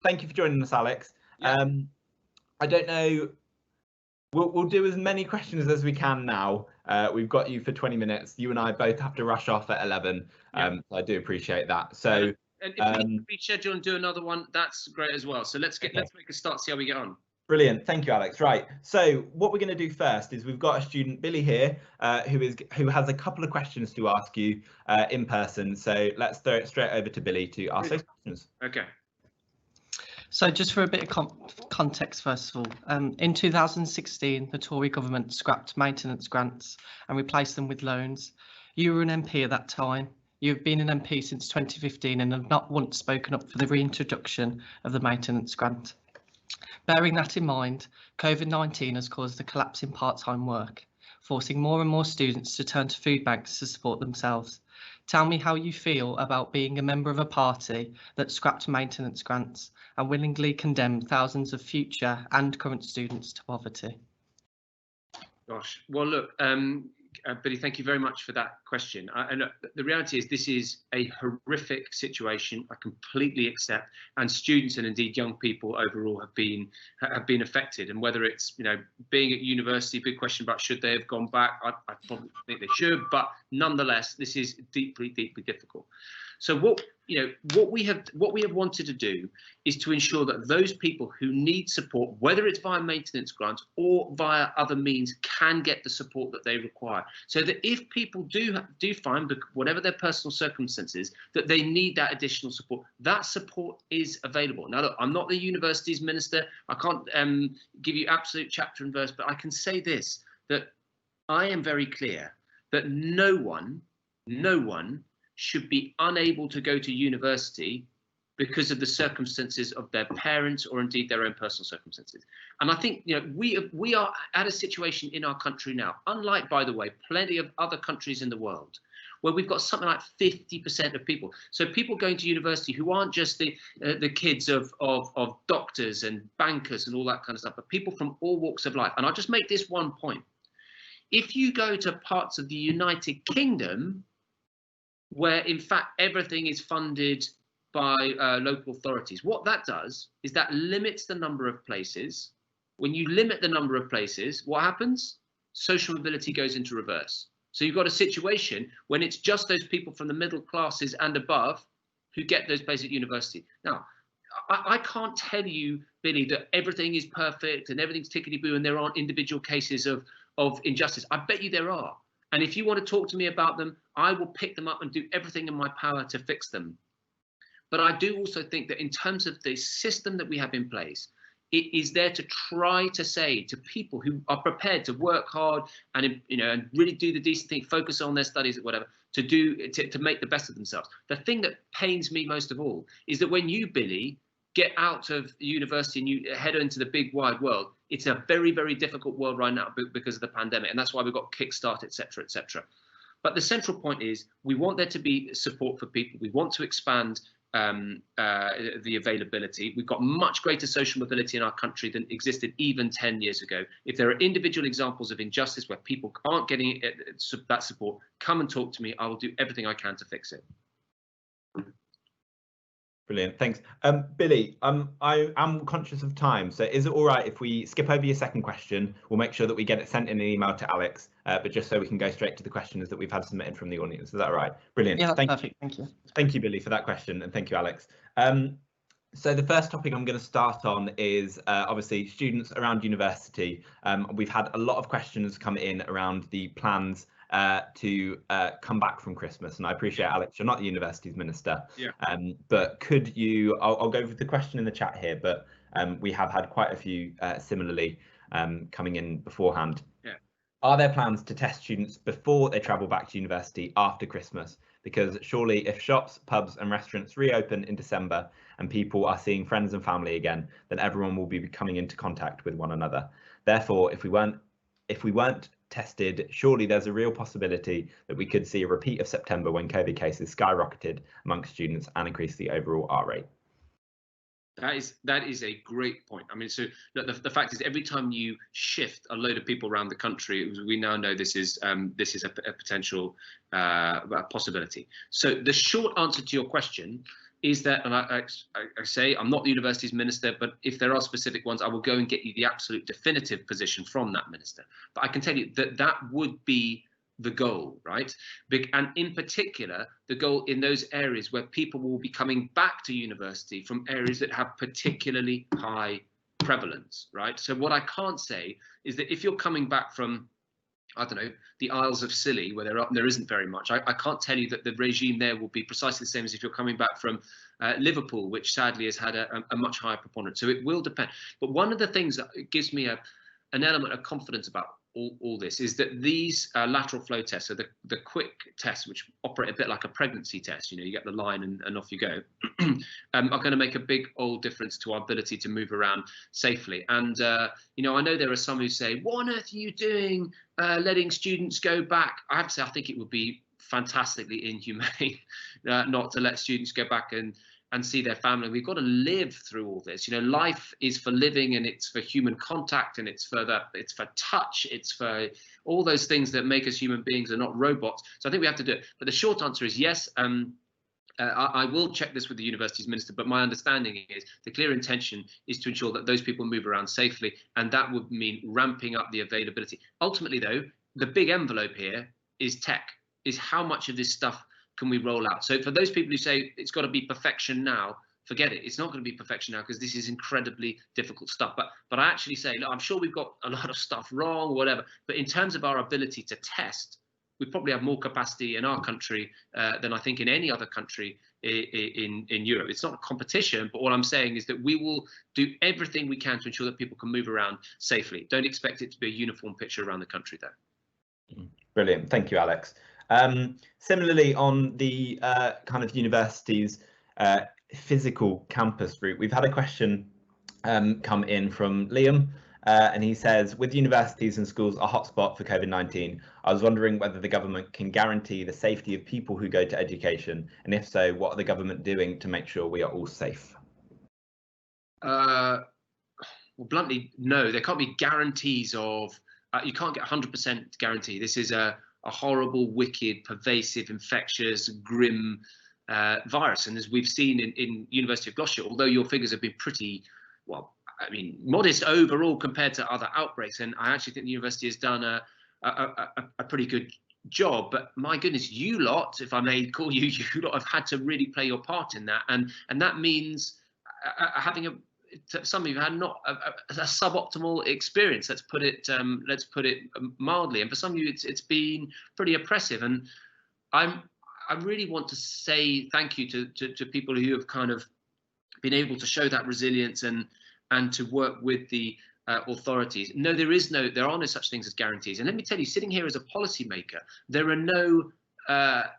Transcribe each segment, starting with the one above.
thank you for joining us, Alex. Yeah. I don't know. We'll do as many questions as we can now. We've got you for 20 minutes. You and I both have to rush off at 11. Yeah. I do appreciate that. So, and if we need to reschedule and do another one, that's great as well. So let's make a start, see how we get on. Brilliant, thank you, Alex. Right, so what we're going to do first is we've got a student, Billy, here, who has a couple of questions to ask you in person. So let's throw it straight over to Billy to ask those questions. Okay. So just for a bit of context, first of all, in 2016, the Tory government scrapped maintenance grants and replaced them with loans. You were an MP at that time. You've been an MP since 2015 and have not once spoken up for the reintroduction of the maintenance grant. Bearing that in mind, COVID-19 has caused a collapse in part-time work, forcing more and more students to turn to food banks to support themselves. Tell me how you feel about being a member of a party that scrapped maintenance grants and willingly condemned thousands of future and current students to poverty. Gosh, well, look, Billy, thank you very much for that question. And the reality is this is a horrific situation. I completely accept, and students and indeed young people overall have been affected. And whether it's being at university, big question about should they have gone back. I probably think they should, but nonetheless, this is deeply, deeply difficult. So what we have wanted to do is to ensure that those people who need support, whether it's via maintenance grants or via other means, can get the support that they require. So that if people do find, whatever their personal circumstances, that they need that additional support, that support is available. Now, look, I'm not the university's minister. I can't give you absolute chapter and verse, but I can say this, that I am very clear that no one should be unable to go to university because of the circumstances of their parents or indeed their own personal circumstances. And I think we are at a situation in our country now, unlike, by the way, plenty of other countries in the world, where we've got something like 50% of people. So people going to university who aren't just the kids of doctors and bankers and all that kind of stuff, but people from all walks of life. And I'll just make this one point. If you go to parts of the United Kingdom, where in fact everything is funded by local authorities, what that does is that limits the number of places. When you limit the number of places, what happens? Social mobility goes into reverse. So you've got a situation when it's just those people from the middle classes and above who get those places at university. Now, I can't tell you, Billy, that everything is perfect and everything's tickety-boo and there aren't individual cases of injustice. I bet you there are. And if you want to talk to me about them, I will pick them up and do everything in my power to fix them. But I do also think that in terms of the system that we have in place, it is there to try to say to people who are prepared to work hard and and really do the decent thing, focus on their studies or whatever, to make the best of themselves. The thing that pains me most of all is that when you, Billy, get out of university and you head into the big wide world, it's a very, very difficult world right now because of the pandemic, and that's why we've got Kickstart, etc., etc. But the central point is we want there to be support for people. We want to expand the availability. We've got much greater social mobility in our country than existed even 10 years ago. If there are individual examples of injustice where people aren't getting that support, come and talk to me. I will do everything I can to fix it. Brilliant, thanks. Billy, I am conscious of time, so is it all right if we skip over your second question? We'll make sure that we get it sent in an email to Alex, but just so we can go straight to the questions that we've had submitted from the audience. Is that all right? Brilliant. Yeah, perfect. Thank you. Thank you, Billy, for that question, and thank you, Alex. So the first topic I'm going to start on is obviously students around university. We've had a lot of questions come in around the plans to come back from Christmas, and I appreciate, Alex, you're not the university's minister, but could you, I'll go with the question in the chat here, but we have had quite a few similarly coming in beforehand. Are there plans to test students before they travel back to university after Christmas? Because surely if shops, pubs and restaurants reopen in December and people are seeing friends and family again, then everyone will be coming into contact with one another. Therefore, if we weren't tested, surely there's a real possibility that we could see a repeat of September when COVID cases skyrocketed amongst students and increased the overall R rate. That is a great point. I mean, so the fact is, every time you shift a load of people around the country, we now know this is a potential possibility. So the short answer to your question is that, and I say I'm not the university's minister, but if there are specific ones, I will go and get you the absolute definitive position from that minister. But I can tell you that that would be the goal, right? And in particular, the goal in those areas where people will be coming back to university from areas that have particularly high prevalence, right? So what I can't say is that if you're coming back from, I don't know, the Isles of Scilly, where there isn't very much, I can't tell you that the regime there will be precisely the same as if you're coming back from Liverpool, which sadly has had a much higher preponderance. So it will depend. But one of the things that gives me an element of confidence about all this is that these lateral flow tests, so the quick tests, which operate a bit like a pregnancy test, you get the line and off you go, are going to make a big old difference to our ability to move around safely. And I know there are some who say, what on earth are you doing letting students go back? I have to say, I think it would be fantastically inhumane not to let students go back and see their family. We've got to live through all this. Life is for living, and it's for human contact, and it's for touch, it's for all those things that make us human beings and not robots. So I think we have to do it. But the short answer is yes. I will check this with the university's minister, but my understanding is the clear intention is to ensure that those people move around safely, and that would mean ramping up the availability. Ultimately, though, the big envelope here is tech, is how much of this stuff can we roll out. So for those people who say it's got to be perfection now, forget it. It's not going to be perfection now, because this is incredibly difficult stuff. But I actually say, look, I'm sure we've got a lot of stuff wrong, whatever. But in terms of our ability to test, we probably have more capacity in our country than I think in any other country in Europe. It's not a competition, but what I'm saying is that we will do everything we can to ensure that people can move around safely. Don't expect it to be a uniform picture around the country, though. Brilliant. Thank you, Alex. Similarly, on the kind of university's physical campus route, we've had a question come in from Liam, and he says, with universities and schools a hotspot for COVID-19, I was wondering whether the government can guarantee the safety of people who go to education, and if so, what are the government doing to make sure we are all safe? Well, bluntly, no. There can't be guarantees of, you can't get 100% guarantee. This is a horrible, wicked, pervasive, infectious, grim virus. And as we've seen in University of Gloucester, although your figures have been pretty, well, I mean, modest overall compared to other outbreaks, and I actually think the university has done a pretty good job. But my goodness, you lot, if I may call you, you lot have had to really play your part in that, and that means having some of you had not a suboptimal experience. Let's put it mildly. And for some of you, it's been pretty oppressive. And I really want to say thank you to people who have kind of been able to show that resilience and to work with the authorities. No, there are no such things as guarantees. And let me tell you, sitting here as a policymaker, there are no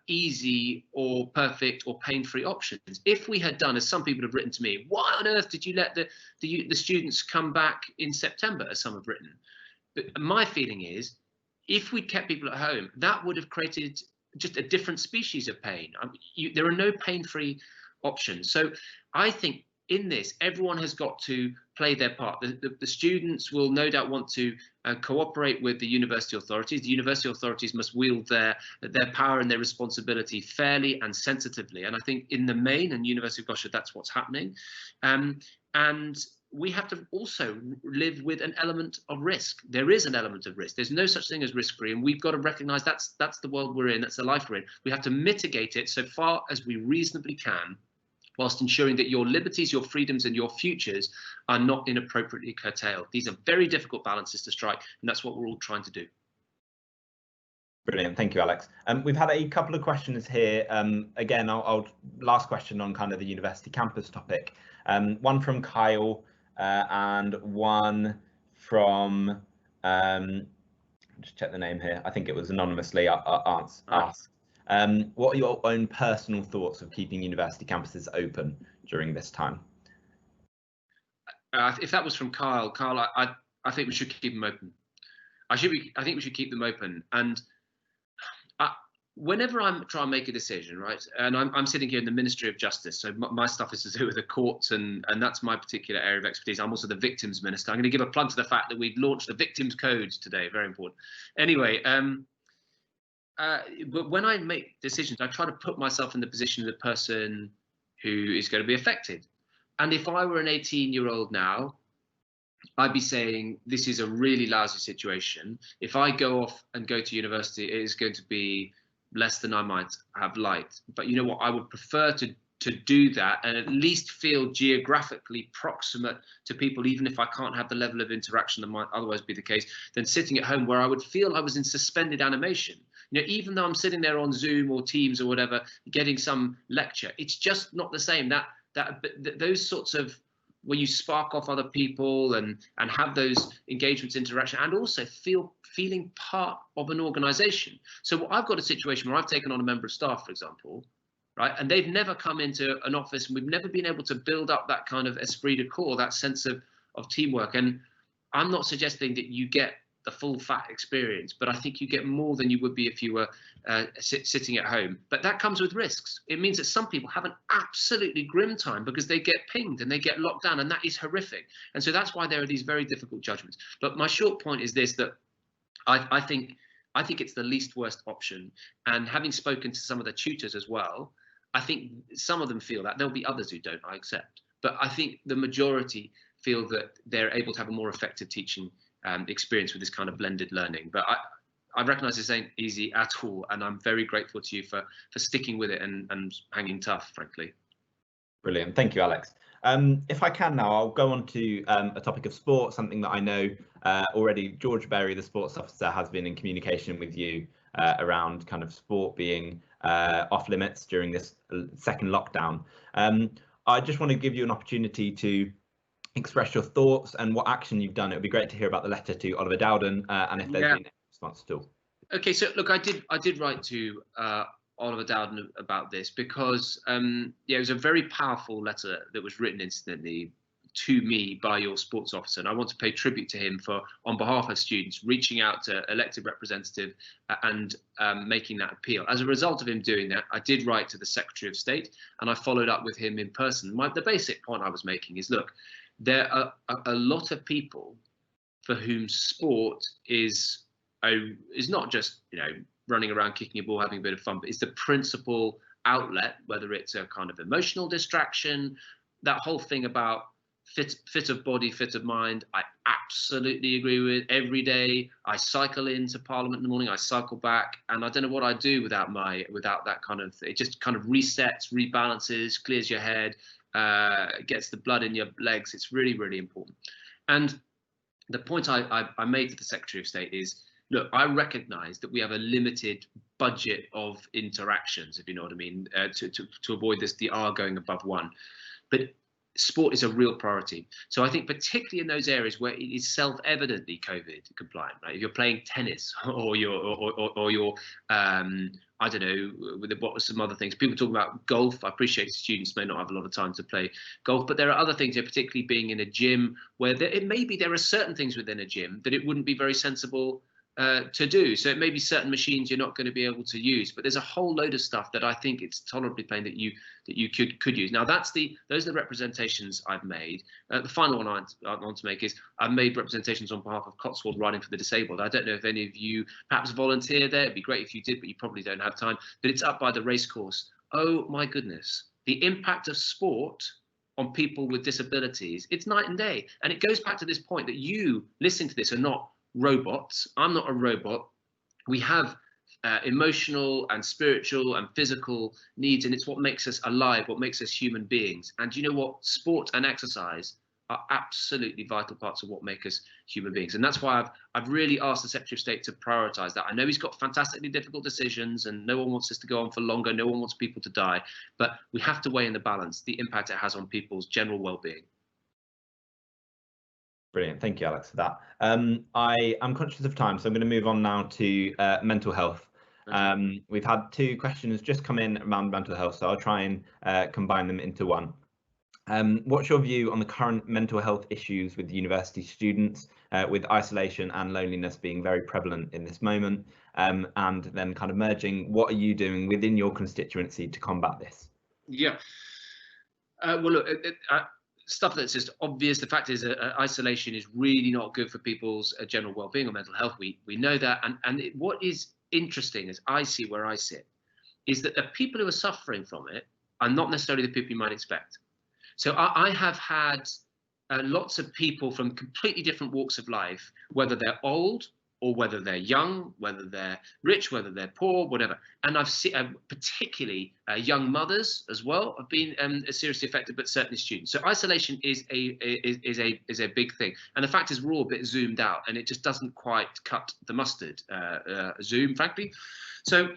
easy or perfect or pain-free options. If we had done, as some people have written to me, why on earth did you let the students come back in September, as some have written? But my feeling is, if we'd kept people at home, that would have created just a different species of pain. There are no pain-free options. So I think in this, everyone has got to play their part. The students will no doubt want to cooperate with the university authorities. The university authorities must wield their power and their responsibility fairly and sensitively. And I think in the main, and University of Gloucester, that's what's happening. And we have to also live with an element of risk. There is an element of risk. There's no such thing as risk-free, and we've got to recognise that's the world we're in, that's the life we're in. We have to mitigate it so far as we reasonably can, whilst ensuring that your liberties, your freedoms and your futures are not inappropriately curtailed. These are very difficult balances to strike, and that's what we're all trying to do. Brilliant, thank you, Alex. We've had a couple of questions here. Again, I'll last question on kind of the university campus topic. One from Kyle and one from, just check the name here, I think it was anonymously asked. What are your own personal thoughts of keeping university campuses open during this time? If that was from Kyle, I think we should keep them open. I think we should keep them open. And whenever I'm trying to make a decision, right, and I'm sitting here in the Ministry of Justice, so my stuff is to do with the courts, and that's my particular area of expertise. I'm also the Victims Minister. I'm going to give a plug to the fact that we've launched the Victims Codes today. Very important. Anyway. But when I make decisions, I try to put myself in the position of the person who is going to be affected. And if I were an 18-year-old now, I'd be saying this is a really lousy situation. If I go off and go to university, it is going to be less than I might have liked. But you know what? I would prefer to do that and at least feel geographically proximate to people, even if I can't have the level of interaction that might otherwise be the case, than sitting at home where I would feel I was in suspended animation. You know, even though I'm sitting there on Zoom or Teams or whatever, getting some lecture, it's just not the same. Those sorts of, when you spark off other people and have those engagements, interaction, and also feeling part of an organization. So I've got a situation where I've taken on a member of staff, for example, right, and they've never come into an office, and we've never been able to build up that kind of esprit de corps, that sense of teamwork. And I'm not suggesting that you get the full fat experience, but I think you get more than you would be if you were sitting at home. But that comes with risks. It means that some people have an absolutely grim time because they get pinged and they get locked down, and that is horrific. And so that's why there are these very difficult judgments. But my short point is this, that I think it's the least worst option. And having spoken to some of the tutors as well, I think some of them feel that. There'll be others who don't, I accept. But I think the majority feel that they're able to have a more effective teaching experience with this kind of blended learning. But I recognise this ain't easy at all, and I'm very grateful to you for sticking with it and hanging tough, frankly. Brilliant, thank you, Alex. If I can now, I'll go on to a topic of sport, something that I know already George Berry, the sports officer, has been in communication with you around kind of sport being off limits during this second lockdown. I just want to give you an opportunity to express your thoughts and what action you've done. It would be great to hear about the letter to Oliver Dowden and if there's been any response at all. Okay, so look, I did write to Oliver Dowden about this because it was a very powerful letter that was written incidentally to me by your sports officer, and I want to pay tribute to him for, on behalf of students, reaching out to elected representative and making that appeal. As a result of him doing that, I did write to the Secretary of State and I followed up with him in person. The basic point I was making is, look, there are a lot of people for whom sport is not just, you know, running around kicking a ball, having a bit of fun, but it's the principal outlet, whether it's a kind of emotional distraction, that whole thing about fit of body, fit of mind. I absolutely agree with. Every day I cycle into Parliament in the morning, I cycle back, and I don't know what I'd do without that kind of, it just kind of resets, rebalances, clears your head, gets the blood in your legs. It's really, really important. And the point I made to the Secretary of State is, look, I recognise that we have a limited budget of interactions, if you know what I mean, to avoid this, the R going above 1. But sport is a real priority. So I think particularly in those areas where it is self-evidently COVID compliant, right? If you're playing tennis or you're I don't know, what were some other things? People talk about golf. I appreciate students may not have a lot of time to play golf, but there are other things, particularly being in a gym, where there are certain things within a gym that it wouldn't be very sensible to do. So it may be certain machines you're not going to be able to use, but there's a whole load of stuff that I think it's tolerably plain that you could use. Now those are the representations I've made. The final one I want to make is I've made representations on behalf of Cotswold Riding for the Disabled. I don't know if any of you perhaps volunteer there. It'd be great if you did, but you probably don't have time. But it's up by the racecourse. Oh my goodness, the impact of sport on people with disabilities, it's night and day. And it goes back to this point that you listening to this are not robots. I'm not a robot. We have emotional and spiritual and physical needs, and it's what makes us alive, what makes us human beings. And you know what? Sport and exercise are absolutely vital parts of what make us human beings. And that's why I've really asked the Secretary of State to prioritise that. I know he's got fantastically difficult decisions and no one wants this to go on for longer, no one wants people to die, but we have to weigh in the balance the impact it has on people's general well-being. Brilliant, thank you, Alex, for that. I am conscious of time, so I'm going to move on now to mental health. We've had 2 questions just come in around mental health, so I'll try and combine them into one. What's your view on the current mental health issues with university students, with isolation and loneliness being very prevalent in this moment? And then kind of merging, what are you doing within your constituency to combat this? Yeah, well, look, stuff that's just obvious. The fact is isolation is really not good for people's general well-being or mental health. We know that. And what is interesting, as I see where I sit, is that the people who are suffering from it are not necessarily the people you might expect. So I have had lots of people from completely different walks of life, whether they're old or whether they're young, whether they're rich, whether they're poor, whatever. And I've seen particularly young mothers as well have been seriously affected, but certainly students. So isolation is a big thing. And the fact is we're all a bit zoomed out, and it just doesn't quite cut the mustard, Zoom, frankly. So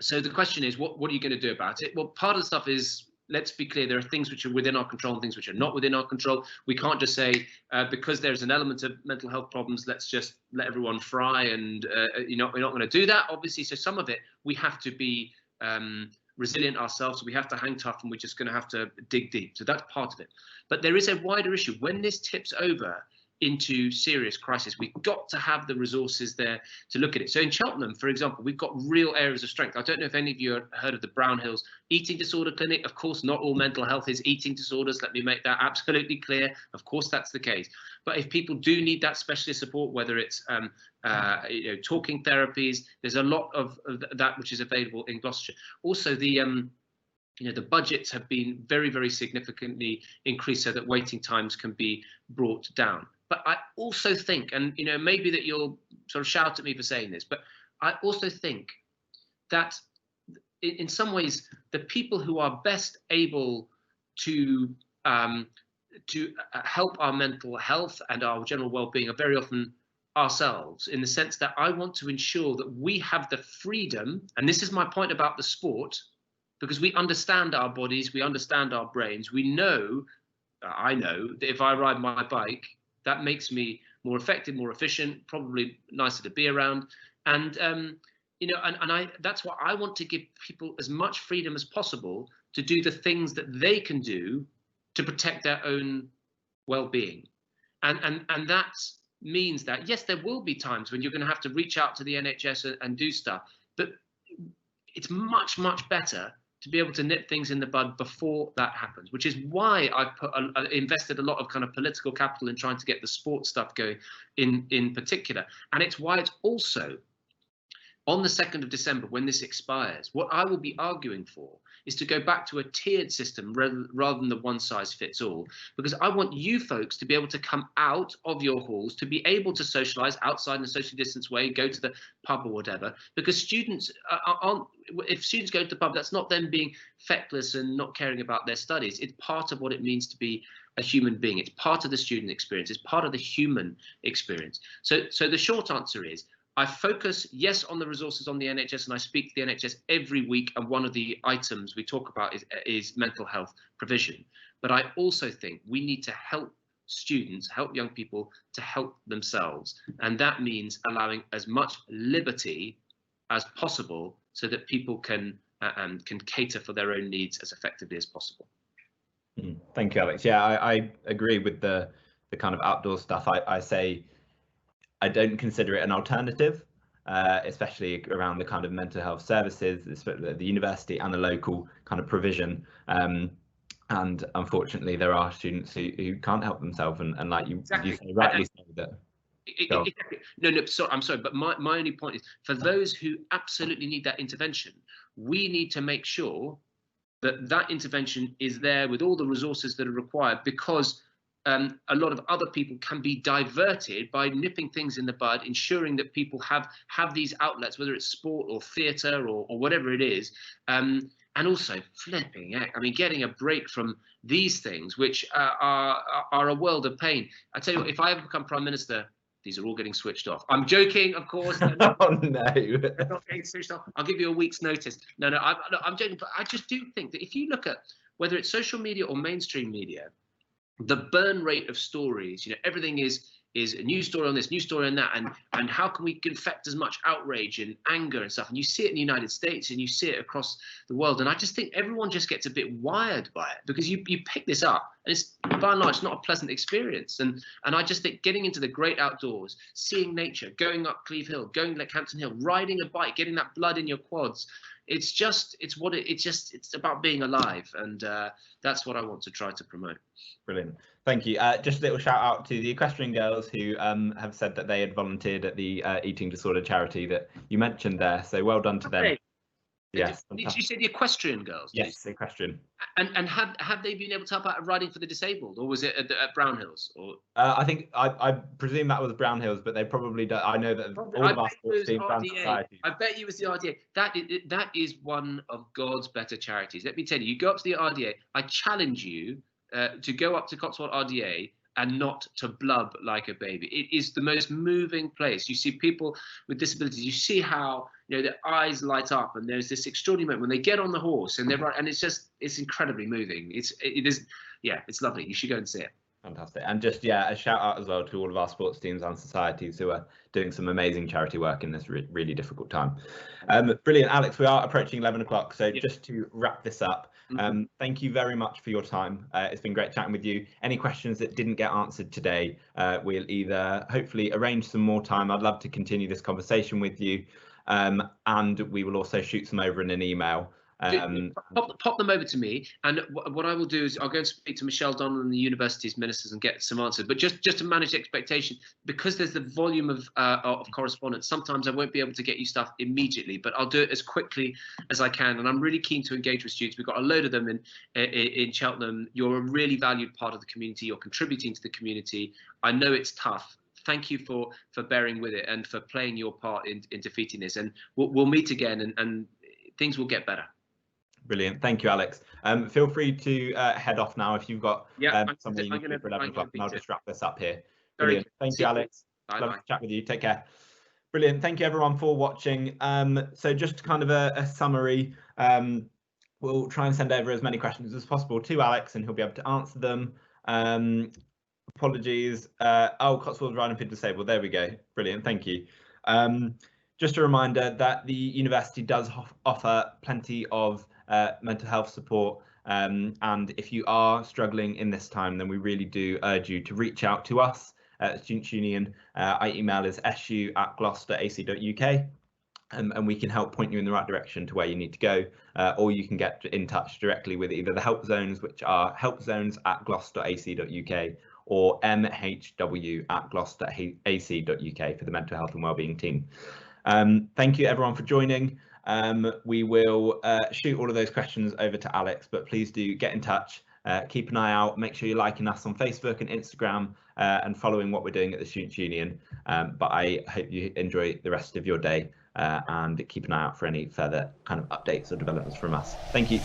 so the question is, what are you going to do about it? Well, part of the stuff is, let's be clear, there are things which are within our control and things which are not within our control. We can't just say, because there's an element of mental health problems, let's just let everyone fry, and we're not going to do that, obviously. So some of it, we have to be resilient ourselves. We have to hang tough, and we're just going to have to dig deep. So that's part of it. But there is a wider issue. When this tips over into serious crisis, we've got to have the resources there to look at it. So in Cheltenham, for example, we've got real areas of strength. I don't know if any of you have heard of the Brown Hills Eating Disorder Clinic. Of course, not all mental health is eating disorders. Let me make that absolutely clear. Of course, that's the case. But if people do need that specialist support, whether it's talking therapies, there's a lot of that which is available in Gloucestershire. Also, the budgets have been very, very significantly increased so that waiting times can be brought down. But I also think, and maybe that you'll sort of shout at me for saying this, but I also think that in some ways, the people who are best able to help our mental health and our general well-being are very often ourselves, in the sense that I want to ensure that we have the freedom, and this is my point about the sport, because we understand our bodies, we understand our brains, we know, I know that if I ride my bike, that makes me more effective, more efficient, probably nicer to be around. And that's why I want to give people as much freedom as possible to do the things that they can do to protect their own well-being. And that means that, yes, there will be times when you're going to have to reach out to the NHS and do stuff, but it's much, much better to be able to nip things in the bud before that happens, which is why I've invested a lot of kind of political capital in trying to get the sports stuff going in particular. And it's why it's also on the 2nd of December, when this expires, what I will be arguing for is to go back to a tiered system rather than the one size fits all, because I want you folks to be able to come out of your halls, to be able to socialize outside in a socially distanced way, go to the pub or whatever, because students if students go to the pub, that's not them being feckless and not caring about their studies. It's part of what it means to be a human being. It's part of the student experience. It's part of the human experience. So the short answer is, I focus, yes, on the resources on the NHS, and I speak to the NHS every week, and one of the items we talk about is mental health provision. But I also think we need to help students, help young people to help themselves. And that means allowing as much liberty as possible so that people can cater for their own needs as effectively as possible. Thank you, Alex. Yeah, I agree with the kind of outdoor stuff. I say I don't consider it an alternative, especially around the kind of mental health services, the university and the local kind of provision. And unfortunately, there are students who can't help themselves, and like you say, rightly so that. No, sorry, I'm sorry, but my only point is, for those who absolutely need that intervention, we need to make sure that intervention is there with all the resources that are required, because a lot of other people can be diverted by nipping things in the bud, ensuring that people have these outlets, whether it's sport or theatre or whatever it is, and also flipping heck, I mean, getting a break from these things, which are a world of pain. I tell you what, if I ever become Prime Minister, these are all getting switched off. I'm joking, of course. Oh no, they're not getting switched off. I'll give you a week's notice. No, I'm joking, but I just do think that if you look at whether it's social media or mainstream media, the burn rate of stories, everything is a new story on this, new story on that, and how can we infect as much outrage and anger and stuff? And you see it in the United States, and you see it across the world. And I just think everyone just gets a bit wired by it, because you pick this up, and it's by and large not a pleasant experience. And I just think getting into the great outdoors, seeing nature, going up Cleve Hill, going to Hampton Hill, riding a bike, getting that blood in your quads, it's about being alive, and that's what I want to try to promote. Brilliant, thank you. Just a little shout out to the equestrian girls who have said that they had volunteered at the eating disorder charity that you mentioned there, so well done to them. Yes. Did you say the equestrian girls? Yes, equestrian. And have they been able to help out riding for the disabled, or was it at Brown Hills? Or I think I presume that was Brown Hills, but they probably don't. I know that all of our sports teams and societies. I bet you it was the RDA. That is one of God's better charities. Let me tell you, you go up to the RDA. I challenge you to go up to Cotswold RDA and not to blub like a baby. It is the most moving place. You see people with disabilities. You see how their eyes light up, and there's this extraordinary moment when they get on the horse and they're right, and it's incredibly moving. It's lovely. You should go and see it. Fantastic. And just a shout out as well to all of our sports teams and societies who are doing some amazing charity work in this really difficult time. Brilliant, Alex. We are approaching 11 o'clock, so just to wrap this up, thank you very much for your time. It's been great chatting with you. Any questions that didn't get answered today, we'll either hopefully arrange some more time. I'd love to continue this conversation with you, and we will also shoot some over in an email. Pop them over to me, and what I will do is I'll go and speak to Michelle Donnell and the university's ministers and get some answers. But just to manage expectation, because there's the volume of correspondence, sometimes I won't be able to get you stuff immediately, but I'll do it as quickly as I can. And I'm really keen to engage with students. We've got a load of them in Cheltenham. You're a really valued part of the community. You're contributing to the community. I know it's tough. Thank you for bearing with it and for playing your part in defeating this. And we'll meet again, and things will get better. Brilliant. Thank you, Alex. Feel free to head off now if you've got something you need to do for 11 o'clock, and I'll just wrap this up here. Brilliant. Thank you, Alex. Love to chat with you. Take care. Brilliant. Thank you, everyone, for watching. So just kind of a summary. We'll try and send over as many questions as possible to Alex, and he'll be able to answer them. Apologies. Cotswolds Riding for Disabled. There we go. Brilliant. Thank you. Just a reminder that the university does offer plenty of mental health support, and if you are struggling in this time, then we really do urge you to reach out to us at Students' Union. Our email is su@gloucester.ac.uk, and we can help point you in the right direction to where you need to go, or you can get in touch directly with either the help zones, which are helpzones@gloucester.ac.uk, or mhw@gloucester.ac.uk for the mental health and wellbeing team. Thank you, everyone, for joining. We will shoot all of those questions over to Alex, but please do get in touch. Keep an eye out. Make sure you're liking us on Facebook and Instagram, and following what we're doing at the Students' Union. But I hope you enjoy the rest of your day, and keep an eye out for any further kind of updates or developments from us. Thank you.